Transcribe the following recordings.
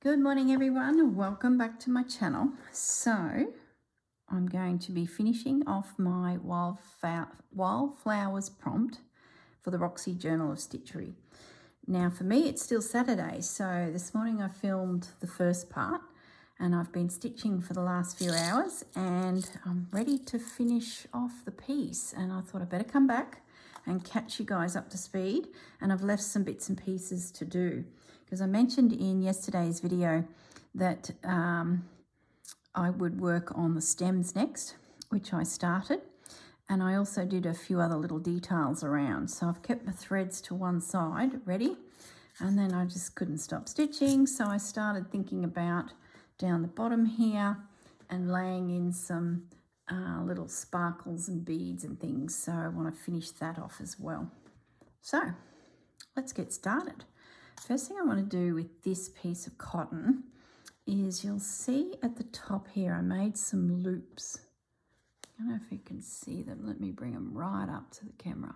Good morning everyone, welcome back to my channel. So I'm going to be finishing off my wildflowers prompt for the Roxy Journal of Stitchery. Now for me it's still Saturday, so this morning I filmed the first part and I've been stitching for the last few hours and I'm ready to finish off the piece, and I thought I'd better come back and catch you guys up to speed, and I've left some bits and pieces to do. Because I mentioned in yesterday's video that I would work on the stems next, which I started, and I also did a few other little details around. So I've kept my threads to one side ready, and then I just couldn't stop stitching, so I started thinking about down the bottom here and laying in some little sparkles and beads and things, so I want to finish that off as well. So let's get started. First thing I want to do with this piece of cotton is, you'll see at the top here I made some loops. I don't know if you can see them. Let me bring them right up to the camera.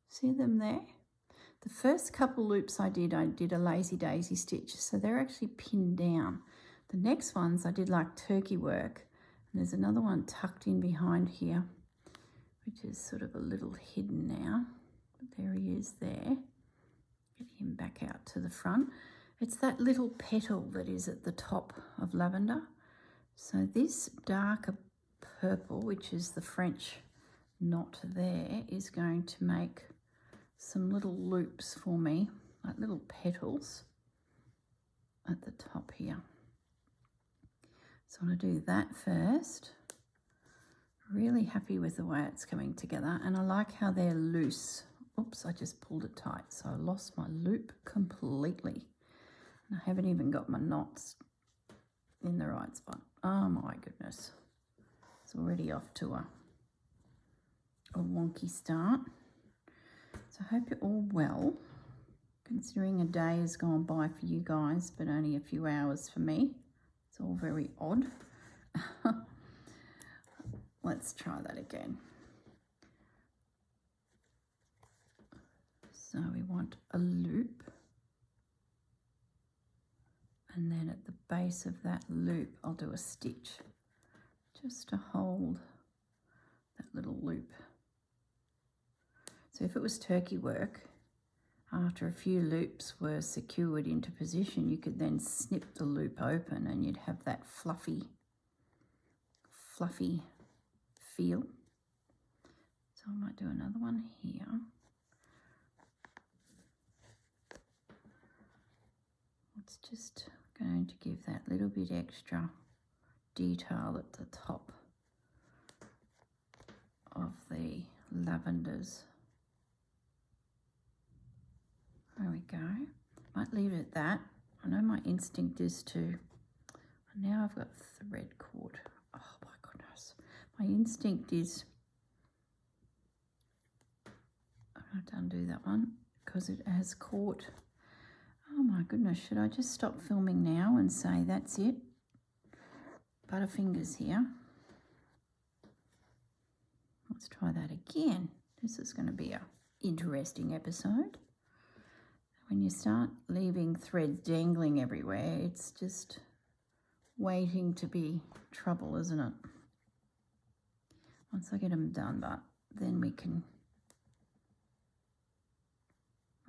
See them there? The first couple loops I did a lazy daisy stitch, so they're actually pinned down. The next ones I did like turkey work, and there's another one tucked in behind here, which is sort of a little hidden now, but there he is there. Get him back out to the front. It's that little petal that is at the top of lavender. So this darker purple, which is the French knot there, is going to make some little loops for me, like little petals at the top here. So I want to do that first. Really happy with the way it's coming together, and I like how they're loose. Oops, I just pulled it tight, so I lost my loop completely. And I haven't even got my knots in the right spot. Oh my goodness. It's already off to a wonky start. So I hope you're all well, considering a day has gone by for you guys, but only a few hours for me. It's all very odd. Let's try that again. So we want a loop, and then at the base of that loop I'll do a stitch just to hold that little loop. So if it was turkey work, after a few loops were secured into position, you could then snip the loop open and you'd have that fluffy feel. So I might do another one here. It's just going to give that little bit extra detail at the top of the lavenders. There we go. Might leave it at that. I know my instinct is to, now I've got thread caught. Oh my goodness. My instinct is, I'm going to undo that one because it has caught. Oh my goodness, should I just stop filming now and say that's it? Butterfingers here. Let's try that again. This is going to be an interesting episode. When you start leaving threads dangling everywhere, it's just waiting to be trouble, isn't it? Once I get them done, but then we can,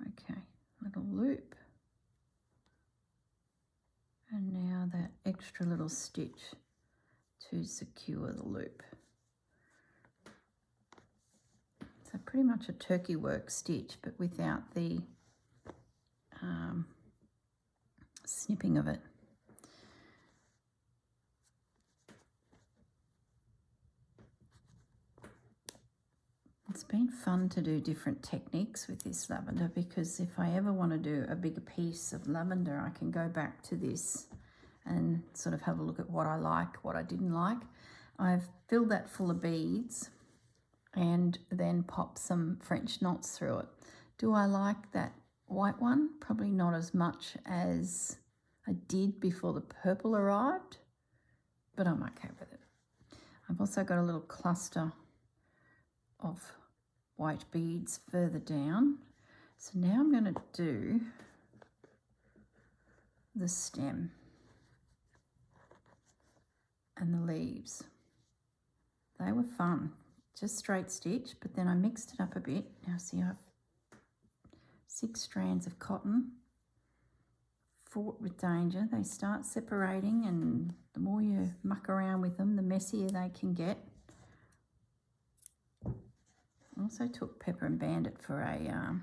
okay, little loop. And now that extra little stitch to secure the loop. So pretty much a turkey work stitch, but without the snipping of it. It's been fun to do different techniques with this lavender, because if I ever want to do a bigger piece of lavender, I can go back to this and sort of have a look at what I like, what I didn't like. I've filled that full of beads and then popped some French knots through it. Do I like that white one? Probably not as much as I did before the purple arrived, but I'm okay with it. I've also got a little cluster of white beads further down. So now I'm going to do the stem. and the leaves. They were fun, just straight stitch, but then I mixed it up a bit. Now see, I have 6 strands of cotton. Fraught with danger. They start separating, and the more you muck around with them, the messier they can get. I also took Pepper and Bandit for a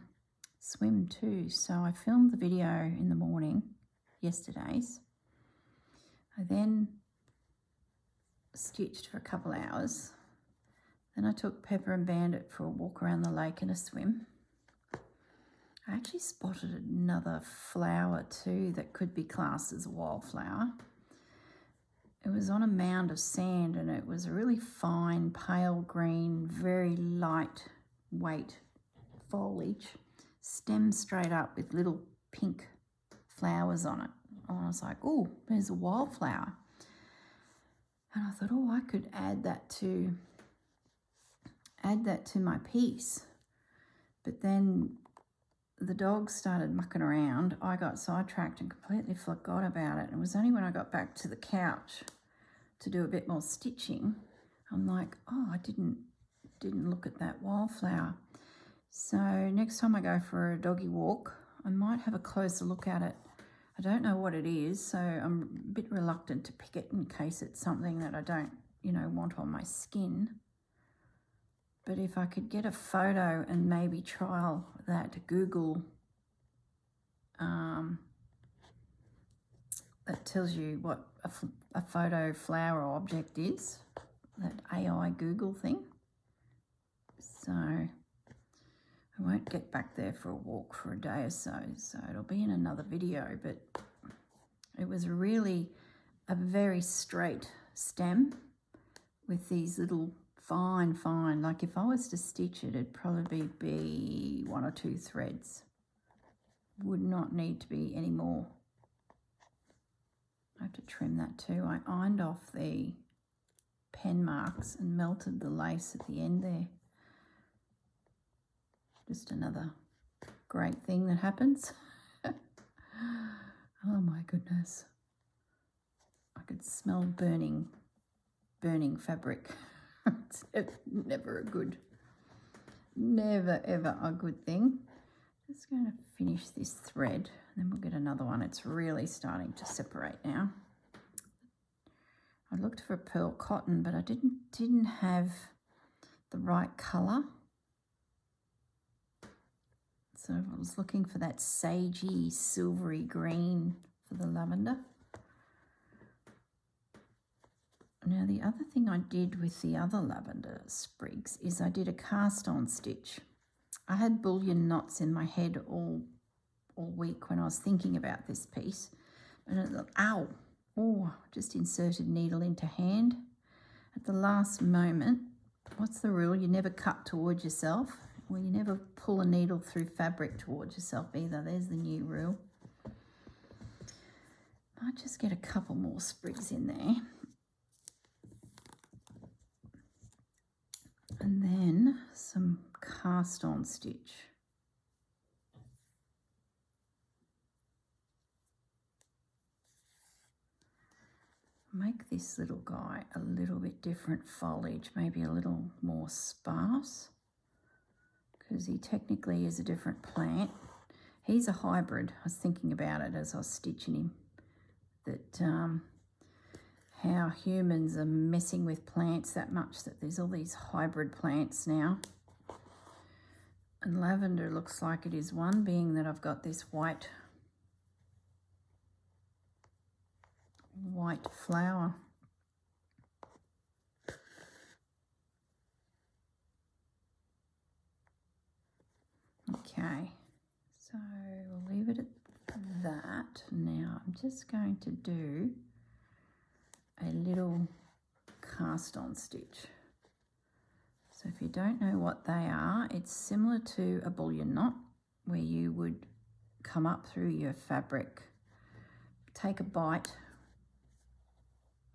swim too, so I filmed the video in the morning, yesterday's. I then stitched for a couple of hours. Then I took Pepper and Bandit for a walk around the lake and a swim. I actually spotted another flower too that could be classed as a wildflower. It was on a mound of sand, and it was a really fine pale green, very light weight foliage, stemmed straight up with little pink flowers on it. And I was like, oh, there's a wildflower. And I thought, oh, I could add that to my piece. But then the dogs started mucking around. I got sidetracked and completely forgot about it. It was only when I got back to the couch to do a bit more stitching, I'm like, oh, I didn't look at that wildflower. So next time I go for a doggy walk, I might have a closer look at it. I don't know what it is, so I'm a bit reluctant to pick it in case it's something that I don't, want on my skin. But if I could get a photo and maybe trial that Google that tells you what a photo flower or object is, that AI Google thing. So I won't get back there for a walk for a day or so it'll be in another video, but it was really a very straight stem with these little fine, like if I was to stitch it, it'd probably be 1 or 2 threads. Would not need to be any more. I have to trim that too. I ironed off the pen marks and melted the lace at the end there. Just another great thing that happens. Oh my goodness. I could smell burning fabric. It's never ever a good thing. Just going to finish this thread, and then we'll get another one. It's really starting to separate now. I looked for pearl cotton, but I didn't have the right colour. So I was looking for that sagey, silvery green for the lavender. Now the other thing I did with the other lavender sprigs is I did a cast on stitch. I had bullion knots in my head all week when I was thinking about this piece. And just inserted needle into hand. At the last moment, what's the rule? You never cut towards yourself. Well, you never pull a needle through fabric towards yourself either. There's the new rule. I'll just get a couple more sprigs in there. And then some cast on stitch. Make this little guy a little bit different foliage, maybe a little more sparse, because he technically is a different plant. He's a hybrid. I was thinking about it as I was stitching him, that how humans are messing with plants that much that there's all these hybrid plants now. And lavender looks like it is one, being that I've got this white flower. Okay, so we'll leave it at that. Now I'm just going to do a little cast on stitch. So if you don't know what they are, it's similar to a bullion knot, where you would come up through your fabric, take a bite,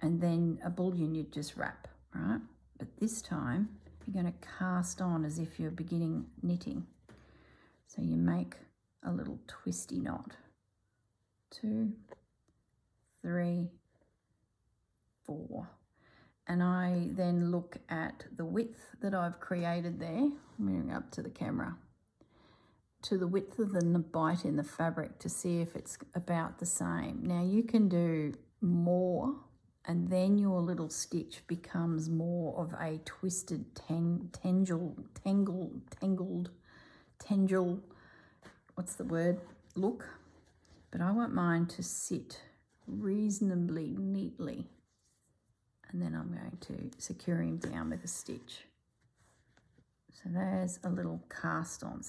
and then a bullion you'd just wrap, right? But this time you're going to cast on as if you're beginning knitting. So you make a little twisty knot. 2, 3, 4. and I then look at the width that I've created there, moving up to the camera, to the width of the bite in the fabric to see if it's about the same. Now you can do more, and then your little stitch becomes more of a twisted tangled, what's the word, look. But I want mine to sit reasonably neatly, and then I'm going to secure him down with a stitch. So there's a little cast on.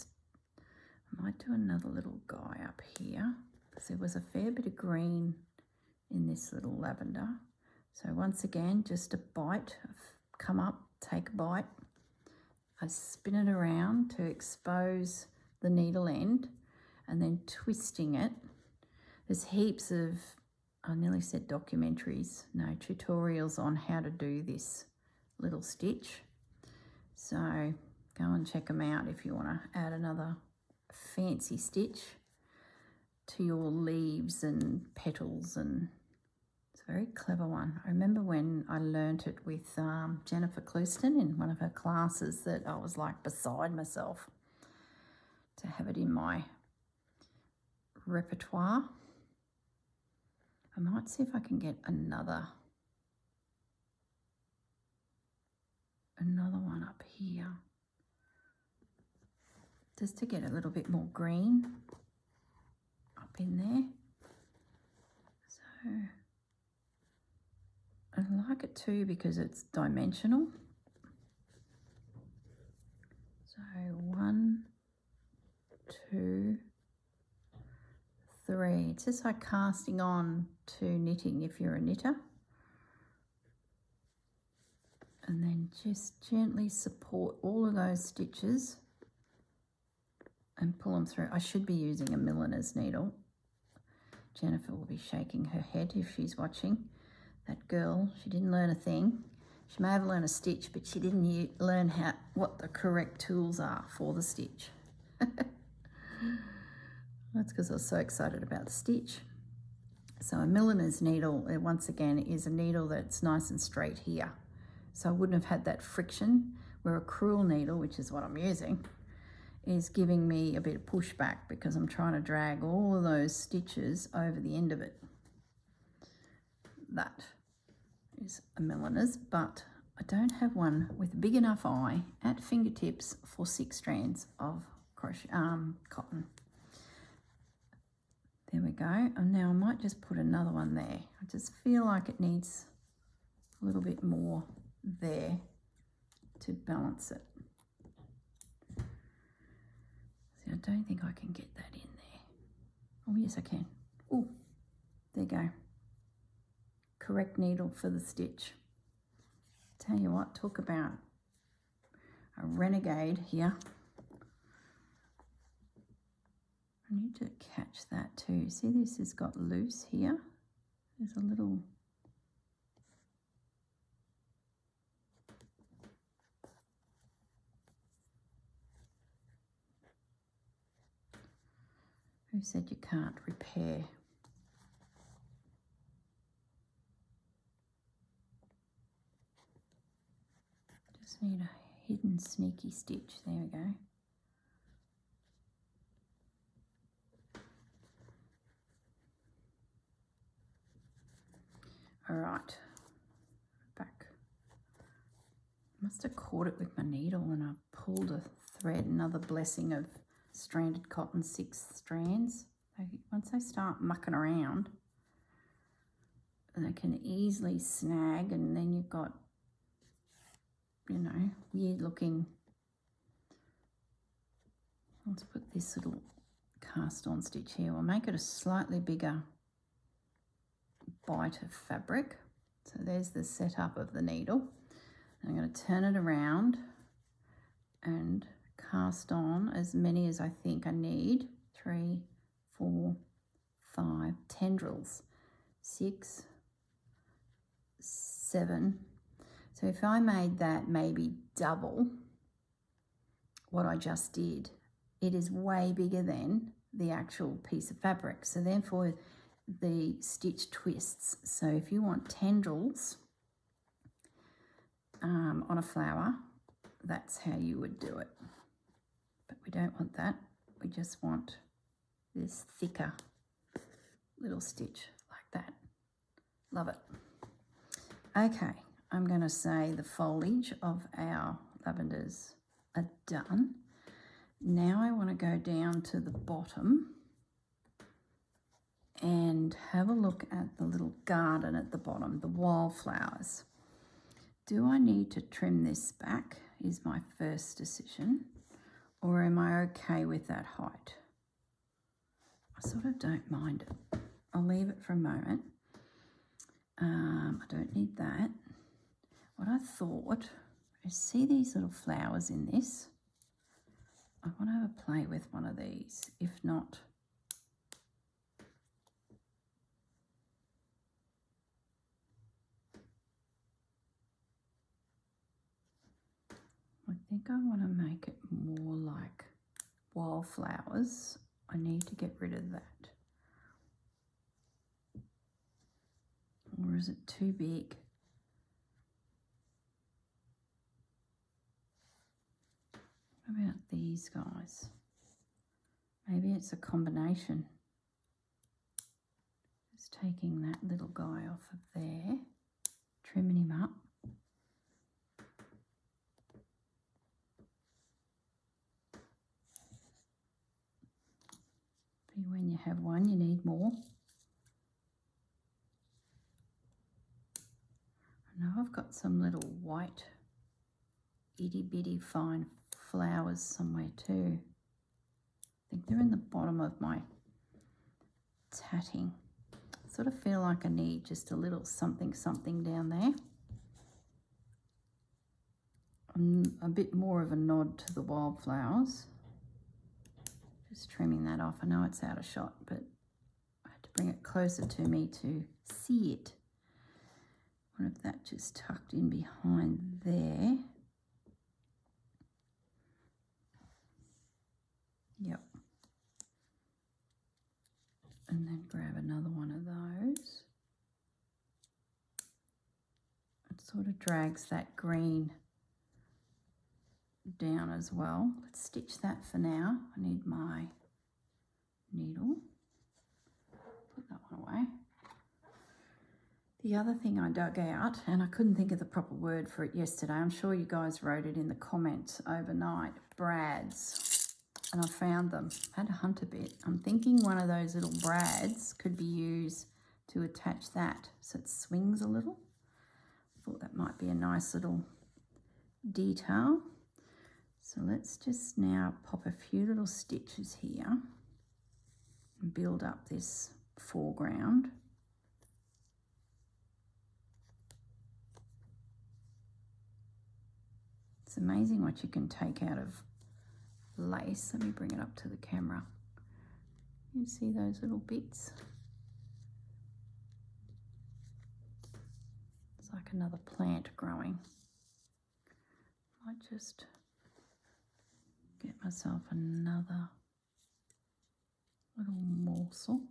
I might do another little guy up here because there was a fair bit of green in this little lavender. So once again, just a bite, come up, take a bite. I spin it around to expose the needle end and then twisting it. There's heaps of, I nearly said documentaries, no, tutorials on how to do this little stitch. So go and check them out if you want to add another fancy stitch to your leaves and petals, and it's a very clever one. I remember when I learnt it with Jennifer Clouston in one of her classes that I was like beside myself to have it in my repertoire. I might see if I can get another one up here, just to get a little bit more green up in there. So I like it too because it's dimensional. So 1, 2, 3. It's just like casting on to knitting if you're a knitter. And then just gently support all of those stitches and pull them through. I should be using a milliner's needle. Jennifer will be shaking her head if she's watching. That girl, she didn't learn a thing. She may have learned a stitch, but she didn't learn what the correct tools are for the stitch. That's because I was so excited about the stitch. So a milliner's needle, once again, is a needle that's nice and straight here. So I wouldn't have had that friction, where a crewel needle, which is what I'm using, is giving me a bit of pushback because I'm trying to drag all of those stitches over the end of it. That is a milliner's, but I don't have one with a big enough eye at fingertips for 6 strands of crochet, cotton. There we go. And now I might just put another one there. I just feel like it needs a little bit more there to balance it. See, I don't think I can get that in there. Oh, yes, I can. Oh, there you go. Correct needle for the stitch. Tell you what, talk about a renegade here. I need to catch that too. See, this has got loose here. There's a little... Who said you can't repair? Just need a hidden sneaky stitch. There we go. All right, back. Must have caught it with my needle when I pulled a thread. Another blessing of stranded cotton, 6 strands. Once they start mucking around, they can easily snag, and then you've got, you know, weird looking. Let's put this little cast on stitch here. We'll make it a slightly bigger bite of fabric. So there's the setup of the needle. I'm going to turn it around and cast on as many as I think I need. 3, 4, 5 tendrils, 6, 7. So if I made that maybe double what I just did, it is way bigger than the actual piece of fabric. So therefore the stitch twists. So if you want tendrils, on a flower, that's how you would do it. But we don't want that. We just want this thicker little stitch like that. Love it. Okay, I'm going to say the foliage of our lavenders are done. Now I want to go down to the bottom and have a look at the little garden at the bottom, the wildflowers. Do I need to trim this back is my first decision, or am I okay with that height? I sort of don't mind it. I'll leave it for a moment. I don't need that. What I thought is, see these little flowers in this? I want to have a play with one of these. If not, I think I want to make it more like wildflowers. I need to get rid of that. Or is it too big? What about these guys? Maybe it's a combination. Just taking that little guy off of there, trimming him up. When you have one, you need more. I know I've got some little white itty bitty fine flowers somewhere too. I think they're in the bottom of my tatting. I sort of feel like I need just a little something down there. A bit more of a nod to the wildflowers. Just trimming that off. I know it's out of shot, but I had to bring it closer to me to see it. What if that just tucked in behind there? Yep. And then grab another one of those. It sort of drags that green down as well. Let's stitch that for now. I need my needle. Put that one away. The other thing I dug out, and I couldn't think of the proper word for it yesterday, I'm sure you guys wrote it in the comments overnight, brads, and I found them. I had to hunt a bit. I'm thinking one of those little brads could be used to attach that so it swings a little. I thought that might be a nice little detail. So let's just now pop a few little stitches here and build up this foreground. It's amazing what you can take out of lace. Let me bring it up to the camera. You see those little bits? It's like another plant growing. I might just get myself another little morsel.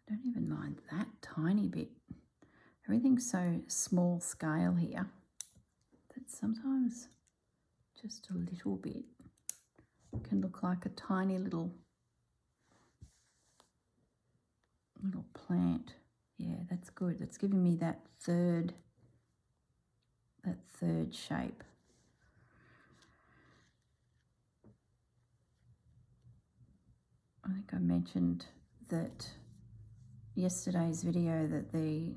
I don't even mind that tiny bit. Everything's so small scale here that sometimes just a little bit can look like a tiny little plant. Yeah, that's good. That's giving me that third shape. I think I mentioned that yesterday's video that the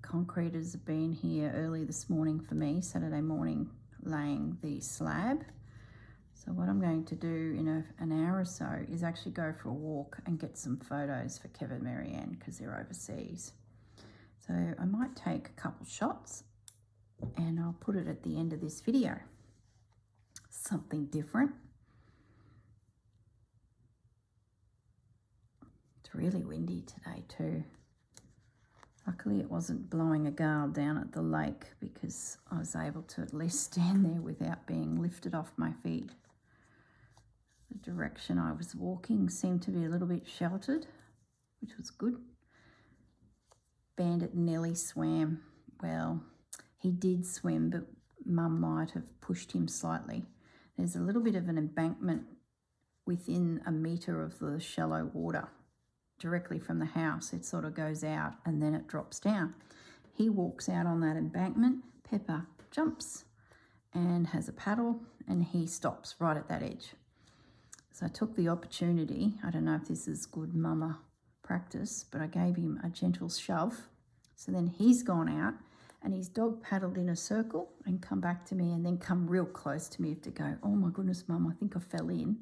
concreters have been here early this morning for me, Saturday morning, laying the slab. So what I'm going to do in an hour or so is actually go for a walk and get some photos for Kev and Marianne because they're overseas. So I might take a couple shots and I'll put it at the end of this video. Something different. It's really windy today too. Luckily it wasn't blowing a gale down at the lake because I was able to at least stand there without being lifted off my feet. The direction I was walking seemed to be a little bit sheltered, which was good. Bandit nearly swam. Well, He did swim, but Mum might have pushed him slightly. There's a little bit of an embankment within a metre of the shallow water directly from the house. It sort of goes out and then it drops down. He walks out on that embankment. Pepper jumps and has a paddle, and he stops right at that edge. So I took the opportunity. I don't know if this is good mama practice, but I gave him a gentle shove. So then he's gone out and his dog paddled in a circle and come back to me and then come real close to me to go, oh my goodness, Mum, I think I fell in.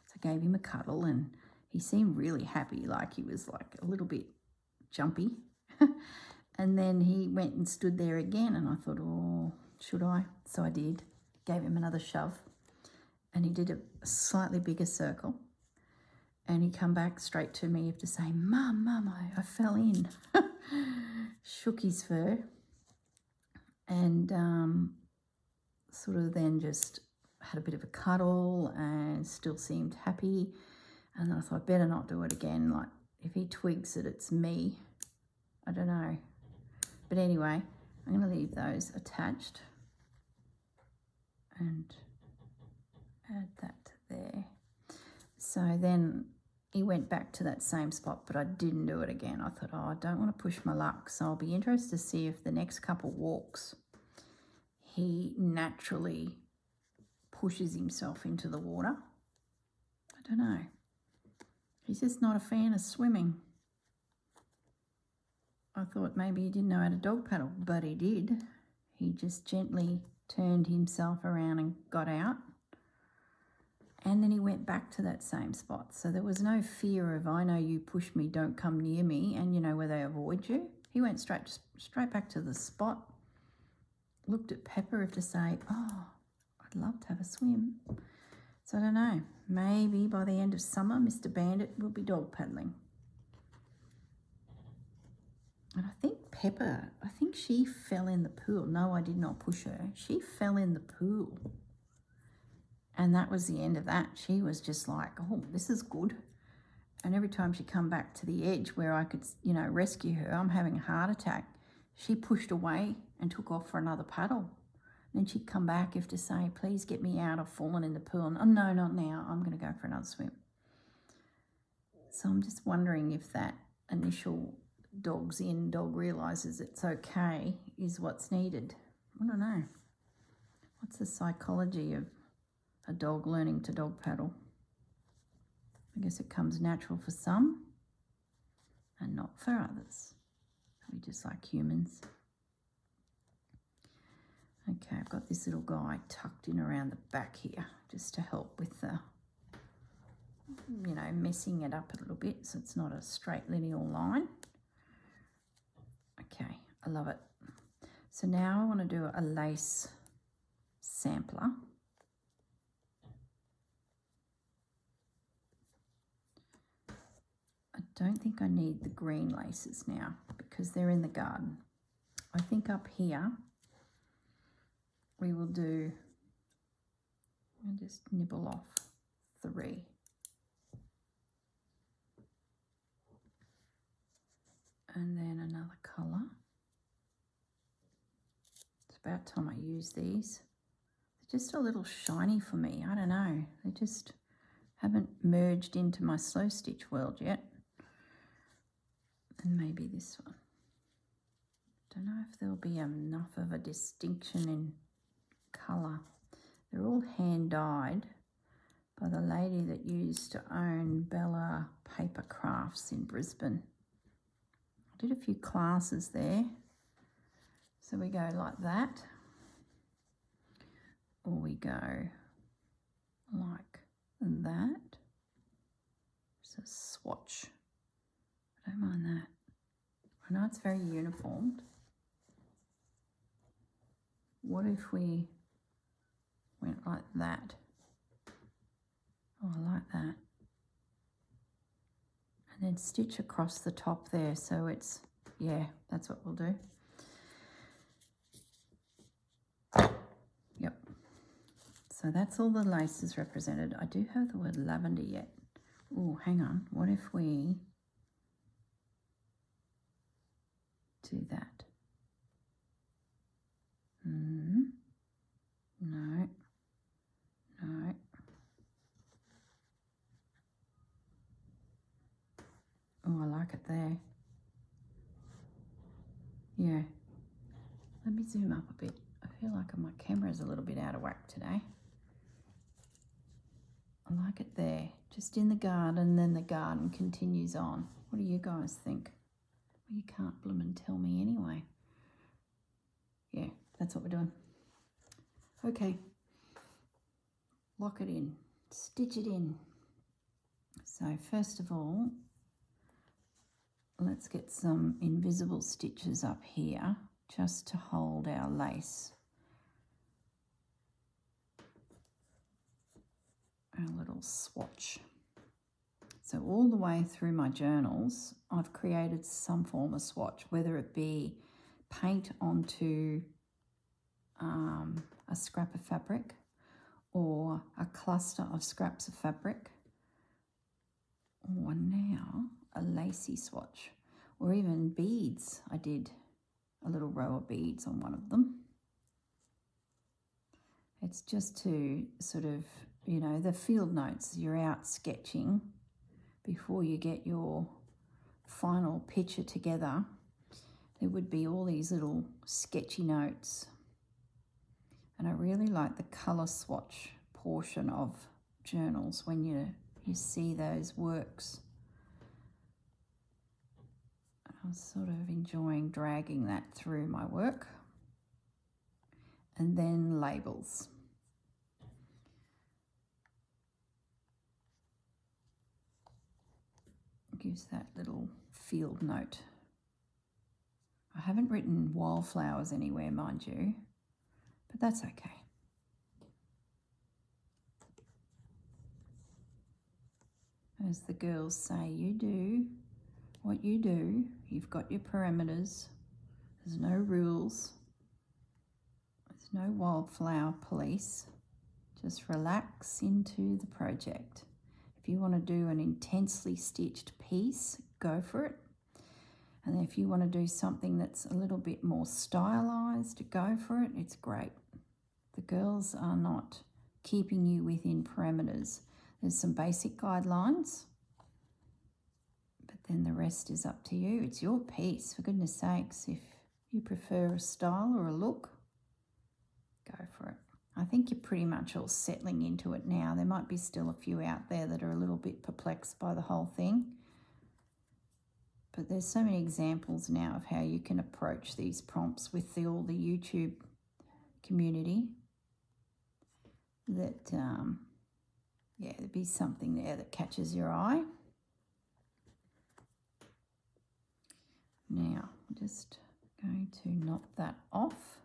So I gave him a cuddle and he seemed really happy, like he was like a little bit jumpy. And then he went and stood there again and I thought, oh, should I? So I did. Gave him another shove and he did a slightly bigger circle. And he come back straight to me to say, Mum, I fell in. Shook his fur and sort of then just had a bit of a cuddle and still seemed happy. And I thought, better not do it again. Like, if he twigs that it's me, I don't know. But anyway, I'm going to leave those attached and add that there. So then he went back to that same spot, but I didn't do it again. I thought, oh, I don't want to push my luck. So I'll be interested to see if the next couple walks, he naturally pushes himself into the water. I don't know. He's just not a fan of swimming. I thought maybe he didn't know how to dog paddle, but he did. He just gently turned himself around and got out. And then he went back to that same spot. So there was no fear of, I know you push me, don't come near me, and you know where they avoid you. He went straight back to the spot, looked at Pepper to say, oh, I'd love to have a swim. So I don't know, maybe by the end of summer, Mr. Bandit will be dog paddling. And I think Pepper, she fell in the pool. No, I did not push her. She fell in the pool. And that was the end of that. She was just like, oh, this is good. And every time she come back to the edge where I could, rescue her, I'm having a heart attack, she pushed away and took off for another paddle. Then she'd come back if to say, please get me out, I've fallen in the pool. And, oh, no, not now. I'm going to go for another swim. So I'm just wondering if that initial dog realises it's okay is what's needed. I don't know. What's the psychology of a dog learning to dog paddle? I guess it comes natural for some and not for others. We just like humans. Okay, I've got this little guy tucked in around the back here just to help with the, messing it up a little bit so it's not a straight lineal line. Okay, I love it. So now I want to do a lace sampler. I don't think I need the green laces now because they're in the garden. I think up here we will do, I'll just nibble off 3. And then another colour. It's about time I use these. They're just a little shiny for me. I don't know. They just haven't merged into my slow stitch world yet. And maybe this one. Don't know if there'll be enough of a distinction in colour. They're all hand dyed by the lady that used to own Bella Paper Crafts in Brisbane. I did a few classes there. So we go like that, or we go like that. It's a swatch. I don't mind that. I know it's very uniformed. What if we went like that? Oh, I like that. And then stitch across the top there. So it's, yeah, that's what we'll do. Yep. So that's all the laces represented. I do have the word lavender yet. Oh, hang on. What if we do that? Oh, I like it there. Yeah. Let me zoom up a bit. I feel like my camera's a little bit out of whack today. I like it there. Just in the garden, then the garden continues on. What do you guys think? Well, you can't bloomin' tell me anyway. Yeah, that's what we're doing. Okay. Lock it in. Stitch it in. So first of all, let's get some invisible stitches up here just to hold our lace. Our little swatch. So all the way through my journals, I've created some form of swatch, whether it be paint onto a scrap of fabric or a cluster of scraps of fabric, or now a lacy swatch, or even beads. I did a little row of beads on one of them. It's just to sort of, you know, the field notes, you're out sketching before you get your final picture together. There would be all these little sketchy notes. And I really like the colour swatch portion of journals when you see those works. I was sort of enjoying dragging that through my work. And then labels. Gives that little field note. I haven't written wildflowers anywhere, mind you, but that's okay. As the girls say, you do what you do. You've got your parameters. There's no rules. There's no wildflower police. Just relax into the project. If you want to do an intensely stitched piece, go for it. And if you want to do something that's a little bit more stylized, go for it. It's great. The girls are not keeping you within parameters. There's some basic guidelines, but then the rest is up to you. It's your piece, for goodness sakes. If you prefer a style or a look, go for it. I think you're pretty much all settling into it now. There might be still a few out there that are a little bit perplexed by the whole thing. But there's so many examples now of how you can approach these prompts with all the YouTube community that, yeah, there'd be something there that catches your eye. Now, I'm just going to knock that off.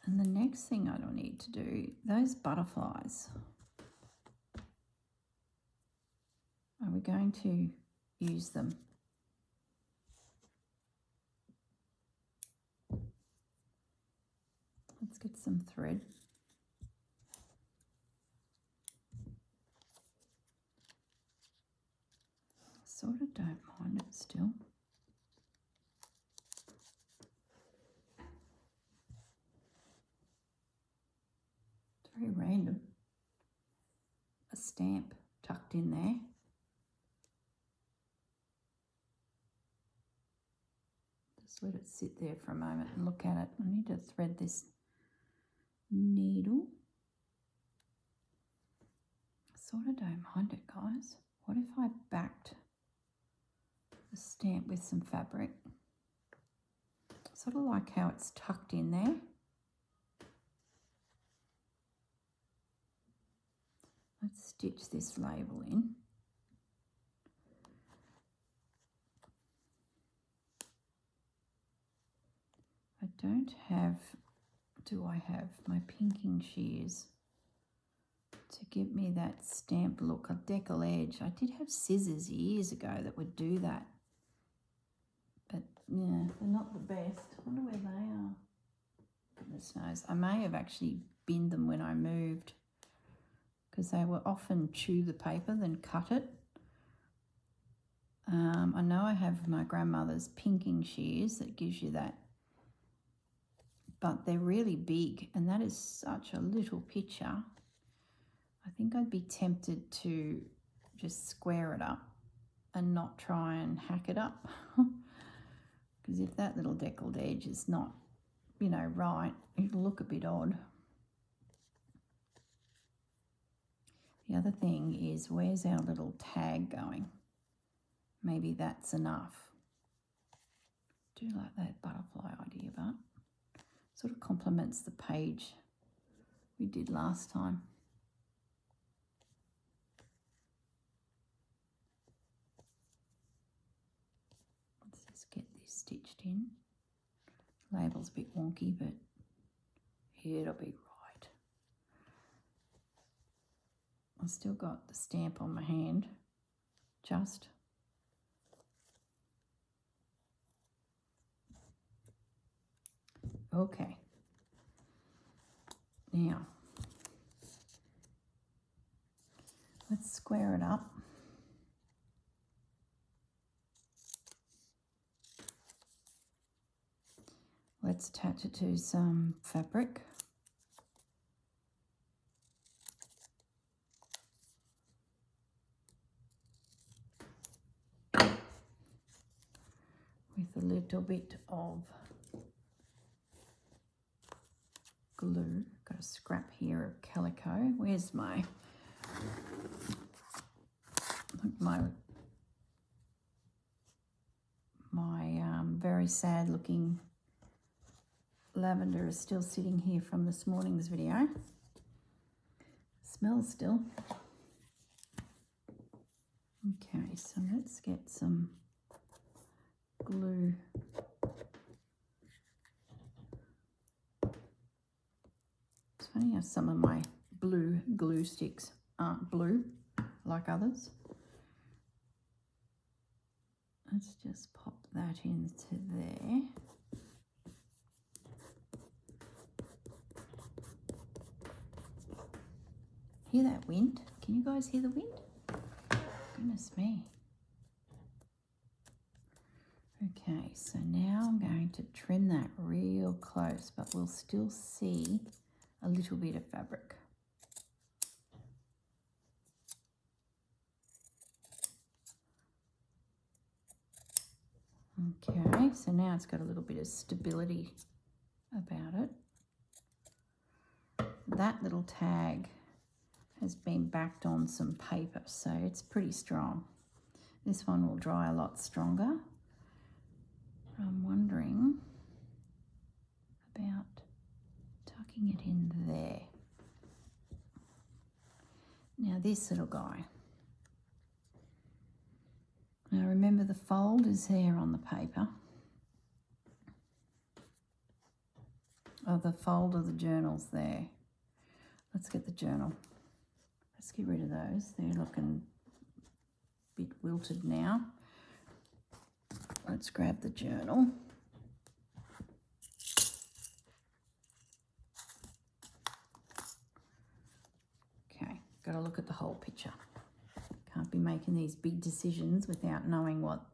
And the next thing I don't need to do, those butterflies. Are we going to use them? Let's get some thread. Sort of don't mind it still. It's very random. A stamp tucked in there. Just let it sit there for a moment and look at it. I need to thread this needle. Sort of don't mind it, guys. What if I backed the stamp with some fabric? Sort of like how it's tucked in there. Let's stitch this label in. I don't have, do I have my pinking shears to give me that stamp look, a decal edge? I did have scissors years ago that would do that. But yeah, they're not the best. I wonder where they are. Goodness knows. I may have actually binned them when I moved because they will often chew the paper then cut it. I know I have my grandmother's pinking shears that gives you that, but they're really big and that is such a little picture. I think I'd be tempted to just square it up and not try and hack it up. Because if that little deckled edge is not, you know, right, it'll look a bit odd. The other thing is, where's our little tag going? Maybe that's enough. I do like that butterfly idea, but sort of complements the page we did last time. Let's just get this stitched in. Label's a bit wonky, but it'll be right. I've still got the stamp on my hand, just. Okay. Now, let's square it up. Let's attach it to some fabric. With a little bit of glue. Got a scrap here of calico. Where's my very sad looking lavender is still sitting here from this morning's video. Smells still. Okay, so let's get some glue. It's funny how some of my blue glue sticks aren't blue like others. Let's just pop that into there. Hear that wind? Can you guys hear the wind? Goodness me. Okay, so now I'm going to trim that real close, but we'll still see a little bit of fabric. Okay, so now it's got a little bit of stability about it. That little tag has been backed on some paper, so it's pretty strong. This one will dry a lot stronger. I'm wondering about tucking it in there. Now this little guy. Now remember, the fold is there on the paper. Oh, the fold of the journal's there. Let's get the journal. Let's get rid of those. They're looking a bit wilted now. Let's grab the journal. Okay, got to look at the whole picture. Can't be making these big decisions without knowing what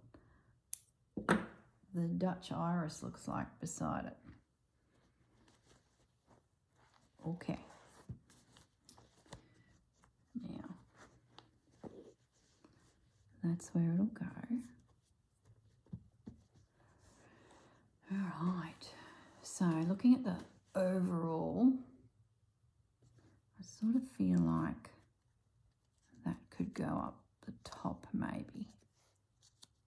the Dutch iris looks like beside it. Okay. Now, that's where it'll go. All right. So looking at the overall, I sort of feel like that could go up the top maybe.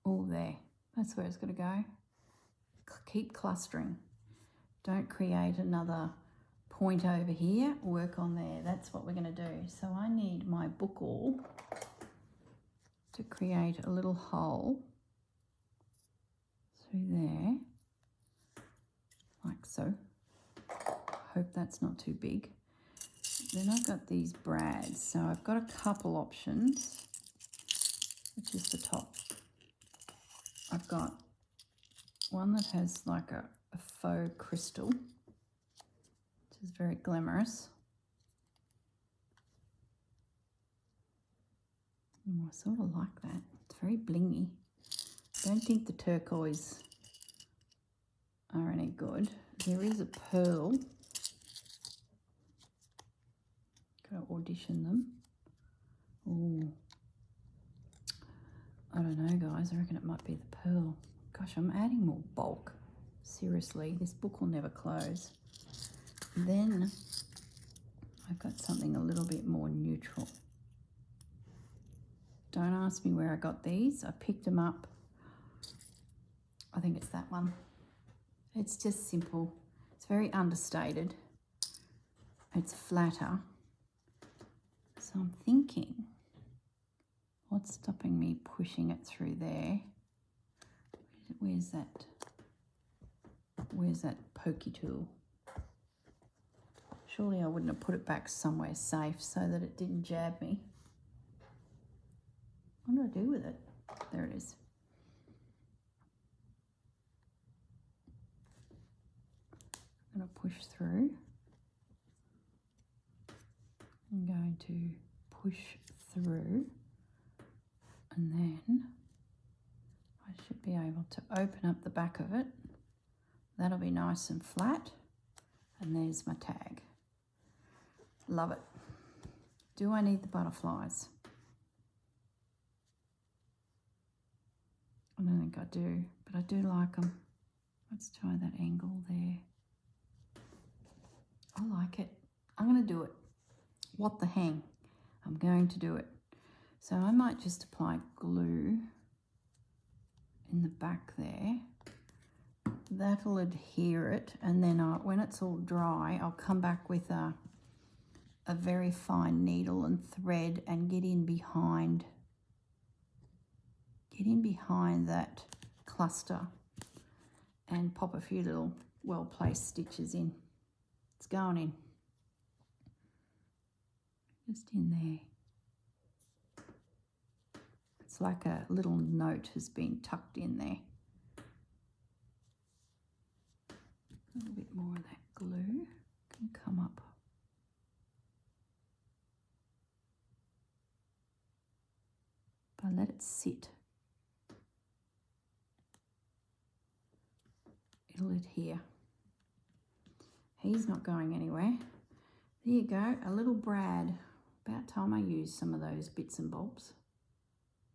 Oh, there. That's where it's going to go. Keep clustering. Don't create another point over here. Work on there. That's what we're going to do. So I need my book awl to create a little hole through there, like so. Hope that's not too big. Then I've got these brads, so I've got a couple options, which is the top. I've got one that has like a faux crystal, which is very glamorous. Oh, I sort of like that. It's very blingy. Don't think the turquoise are any good. There is a pearl. Got to audition them. Oh, don't know, guys. I reckon it might be the pearl. Gosh, I'm adding more bulk. Seriously, this book will never close. Then I've got something a little bit more neutral. Don't ask me where I got these. I picked them up. I think it's that one. It's just simple. It's very understated. It's flatter. So I'm thinking, what's stopping me pushing it through there? Where's that pokey tool? Surely I wouldn't have put it back somewhere safe so that it didn't jab me. What do I do with it? There it is. I'm going to push through. I'm going to push through, and then I should be able to open up the back of it. That'll be nice and flat, and there's my tag. Love it. Do I need the butterflies? I don't think I do, but I do like them. Let's try that angle there. I like it. I'm going to do it. What the hang? I'm going to do it. So I might just apply glue in the back there. That'll adhere it, and then when it's all dry, I'll come back with a very fine needle and thread and get in behind that cluster and pop a few little well-placed stitches in. It's going in. Just in there. It's like a little note has been tucked in there. A little bit more of that glue can come up. But I let it sit. It'll adhere. He's not going anywhere. There you go, a little Brad. About time I used some of those bits and bobs.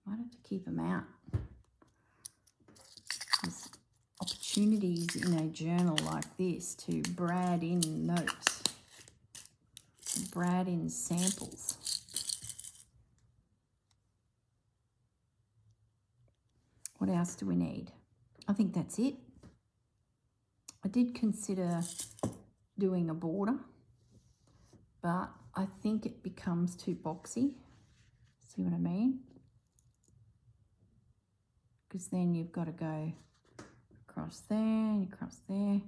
Might have to keep them out. There's opportunities in a journal like this to brad in notes, brad in samples. What else do we need? I think that's it. I did consider doing a border, but I think it becomes too boxy. See what I mean? Because then you've got to go across there and across there.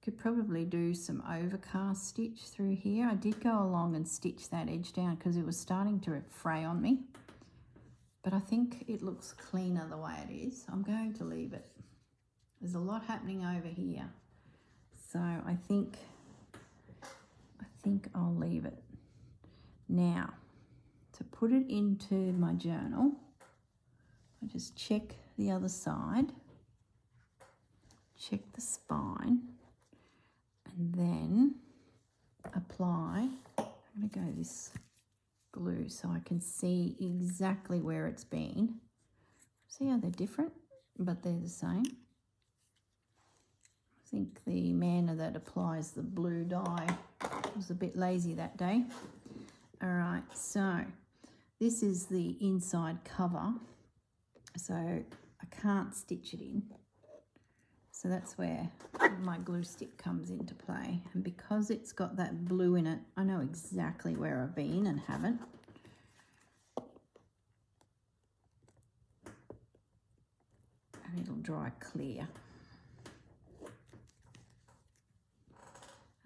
Could probably do some overcast stitch through here. I did go along and stitch that edge down because it was starting to fray on me. But I think it looks cleaner the way it is. I'm going to leave it. There's a lot happening over here. So I think I'll leave it. Now, to put it into my journal, I just check the other side, check the spine, and then apply. I'm going to go this glue so I can see exactly where it's been. See how they're different, but they're the same. I think the man that applies the blue dye was a bit lazy that day. All right, so this is the inside cover, so I can't stitch it in. So that's where my glue stick comes into play. And because it's got that blue in it, I know exactly where I've been and haven't. And it'll dry clear.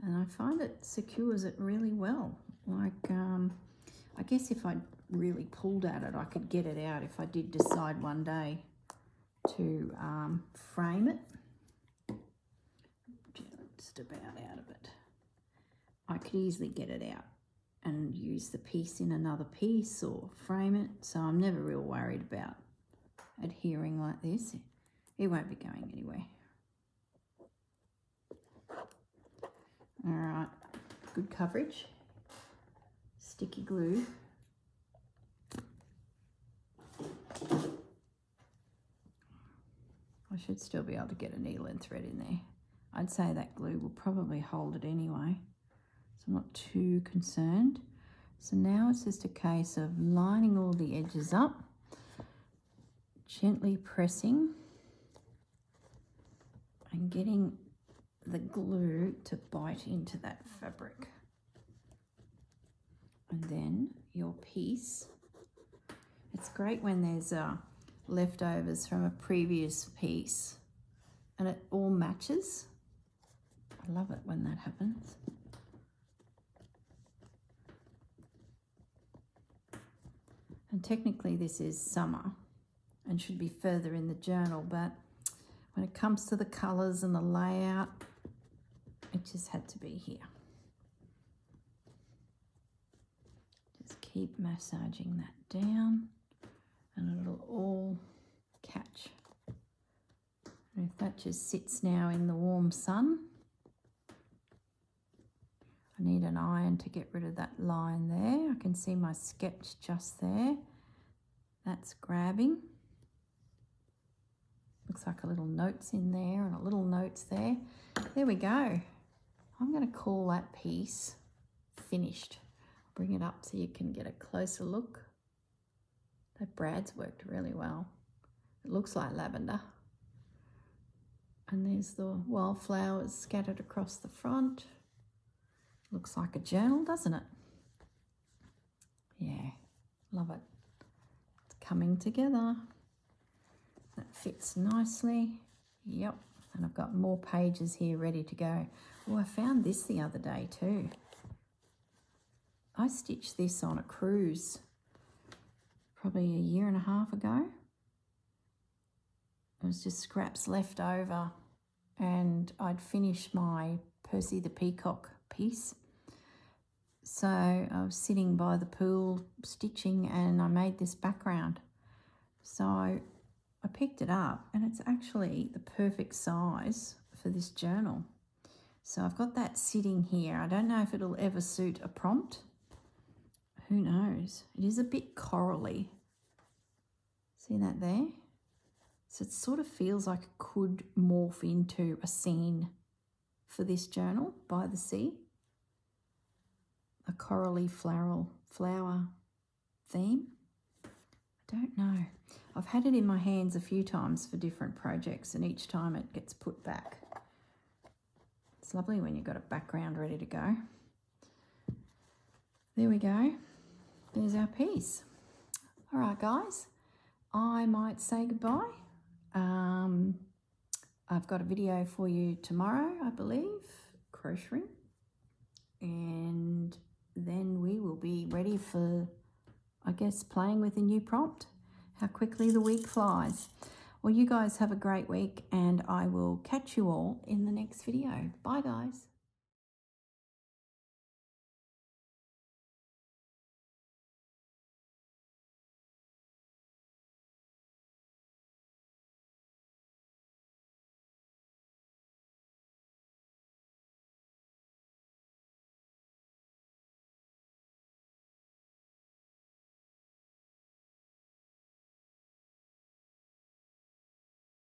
And I find it secures it really well. Like, I guess if I really pulled at it, I could get it out if I did decide one day to frame it. Just about out of it. I could easily get it out and use the piece in another piece or frame it. So I'm never real worried about adhering like this. It won't be going anywhere. All right, good coverage. Sticky glue. should still be able to get a needle and thread in there. I'd say that glue will probably hold it anyway, so I'm not too concerned. So now it's just a case of lining all the edges up, gently pressing and getting the glue to bite into that fabric. And then your piece, it's great when there's leftovers from a previous piece and it all matches. I love it when that happens. And technically this is summer and should be further in the journal, but when it comes to the colours and the layout, it just had to be here. Just keep massaging that down and it'll all catch. And if that just sits now in the warm sun, I need an iron to get rid of that line there. I can see my sketch just there. That's grabbing. Looks like a little notes in there and a little notes there. There we go. I'm going to call that piece finished. Bring it up so you can get a closer look. That Brad's worked really well. It looks like lavender. And there's the wildflowers scattered across the front. Looks like a journal, doesn't it? Yeah, love it. It's coming together. That fits nicely. Yep, and I've got more pages here ready to go. Oh, I found this the other day too. I stitched this on a cruise probably a year and a half ago. It was just scraps left over and I'd finished my Percy the Peacock piece. So I was sitting by the pool stitching and I made this background. So I picked it up and it's actually the perfect size for this journal. So I've got that sitting here. I don't know if it'll ever suit a prompt. Who knows? It is a bit corally. See that there? So it sort of feels like it could morph into a scene for this journal by the sea. A corally flower theme. I don't know. I've had it in my hands a few times for different projects and each time it gets put back. It's lovely when you've got a background ready to go. There we go. There's our piece. All right, guys. I might say goodbye. I've got a video for you tomorrow, I believe, crocheting. And then we will be ready for, I guess, playing with a new prompt. How quickly the week flies. Well, you guys have a great week and I will catch you all in the next video. Bye, guys.